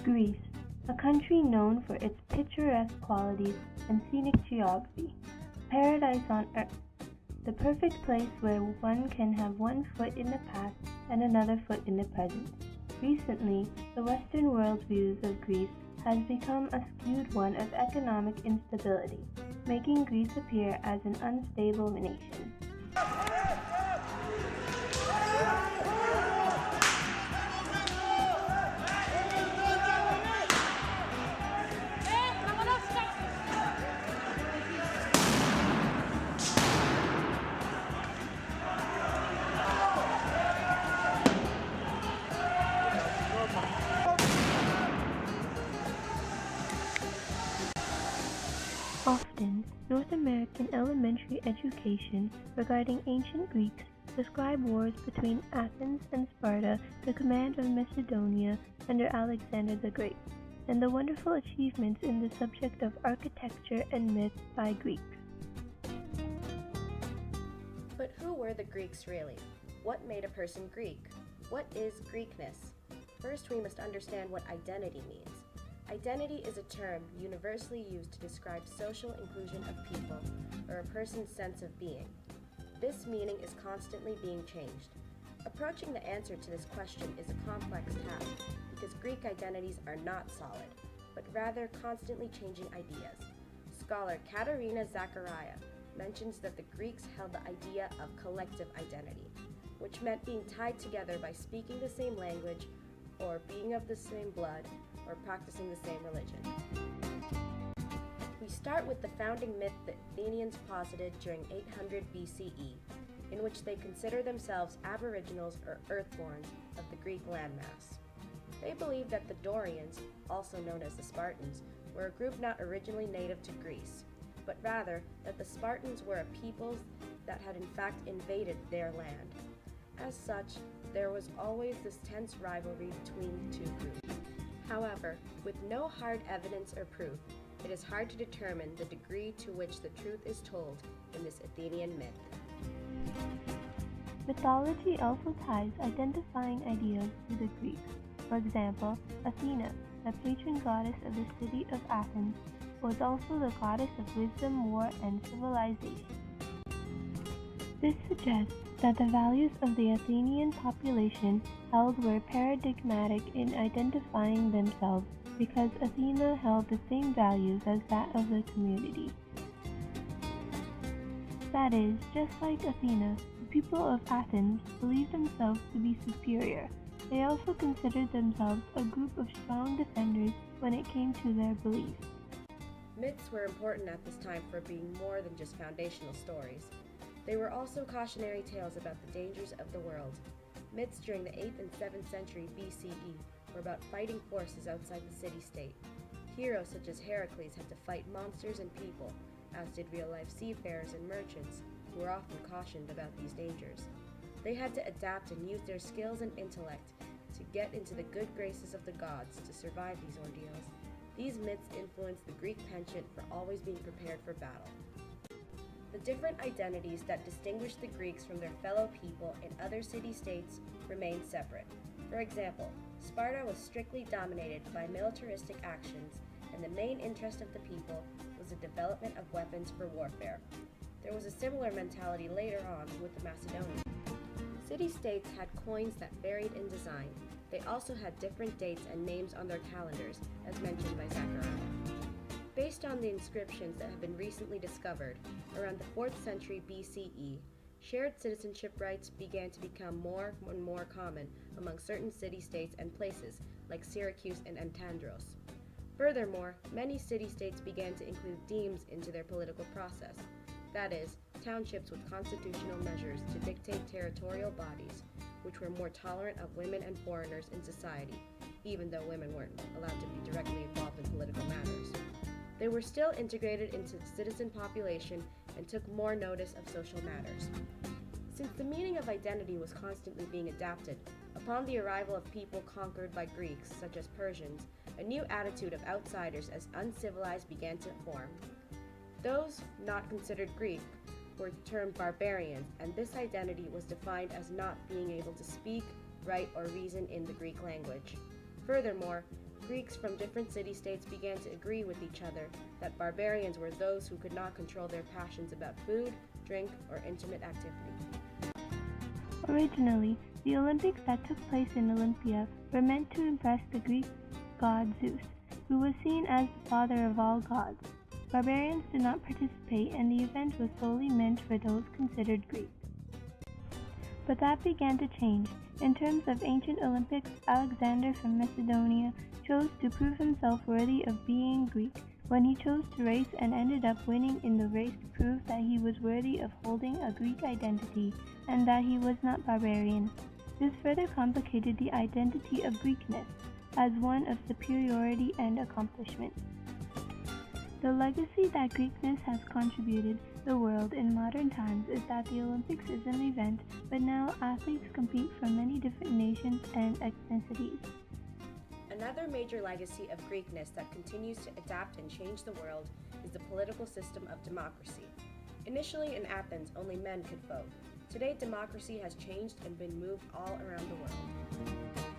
Greece, a country known for its picturesque qualities and scenic geography, paradise on earth, the perfect place where one can have one foot in the past and another foot in the present. Recently, the Western world's views of Greece has become a skewed one of economic instability, making Greece appear as an unstable nation. Often, North American elementary education regarding ancient Greeks describe wars between Athens and Sparta, the command of Macedonia under Alexander the Great, and the wonderful achievements in the subject of architecture and myth by Greeks. But who were the Greeks really? What made a person Greek? What is Greekness? First, we must understand what identity means. Identity is a term universally used to describe social inclusion of people or a person's sense of being. This meaning is constantly being changed. Approaching the answer to this question is a complex task because Greek identities are not solid, but rather constantly changing ideas. Scholar Katerina Zachariah mentions that the Greeks held the idea of collective identity, which meant being tied together by speaking the same language or being of the same blood or practicing the same religion. We start with the founding myth that Athenians posited during 800 BCE, in which they consider themselves aboriginals or earthborns of the Greek landmass. They believed that the Dorians, also known as the Spartans, were a group not originally native to Greece, but rather that the Spartans were a people that had in fact invaded their land. As such, there was always this tense rivalry between the two groups. However, with no hard evidence or proof, it is hard to determine the degree to which the truth is told in this Athenian myth. Mythology also ties identifying ideas to the Greeks. For example, Athena, the patron goddess of the city of Athens, was also the goddess of wisdom, war, and civilization. This suggests that the values of the Athenian population held were paradigmatic in identifying themselves because Athena held the same values as that of the community. That is, just like Athena, the people of Athens believed themselves to be superior. They also considered themselves a group of strong defenders when it came to their beliefs. Myths were important at this time for being more than just foundational stories. They were also cautionary tales about the dangers of the world. Myths during the 8th and 7th century BCE were about fighting forces outside the city-state. Heroes such as Heracles had to fight monsters and people, as did real-life seafarers and merchants, who were often cautioned about these dangers. They had to adapt and use their skills and intellect to get into the good graces of the gods to survive these ordeals. These myths influenced the Greek penchant for always being prepared for battle. The different identities that distinguished the Greeks from their fellow people in other city-states remained separate. For example, Sparta was strictly dominated by militaristic actions, and the main interest of the people was the development of weapons for warfare. There was a similar mentality later on with the Macedonians. City-states had coins that varied in design. They also had different dates and names on their calendars, as mentioned by Zachariah. Based on the inscriptions that have been recently discovered, around the 4th century BCE, shared citizenship rights began to become more and more common among certain city-states and places, like Syracuse and Antandros. Furthermore, many city-states began to include demes into their political process, that is, townships with constitutional measures to dictate territorial bodies, which were more tolerant of women and foreigners in society, even though women weren't allowed to be directly involved in political matters. They were still integrated into the citizen population and took more notice of social matters. Since the meaning of identity was constantly being adapted, upon the arrival of people conquered by Greeks, such as Persians, a new attitude of outsiders as uncivilized began to form. Those not considered Greek were termed barbarians, and this identity was defined as not being able to speak, write, or reason in the Greek language. Furthermore, Greeks from different city-states began to agree with each other that barbarians were those who could not control their passions about food, drink, or intimate activity. Originally, the Olympics that took place in Olympia were meant to impress the Greek god Zeus, who was seen as the father of all gods. Barbarians did not participate, and the event was solely meant for those considered Greek. But that began to change. In terms of ancient Olympics, Alexander from Macedonia chose to prove himself worthy of being Greek when he chose to race and ended up winning in the race to prove that he was worthy of holding a Greek identity and that he was not barbarian. This further complicated the identity of Greekness as one of superiority and accomplishment. The legacy that Greekness has contributed the world in modern times is that the Olympics is an event, but now athletes compete from many different nations and ethnicities. Another major legacy of Greekness that continues to adapt and change the world is the political system of democracy. Initially in Athens, only men could vote. Today, democracy has changed and been moved all around the world.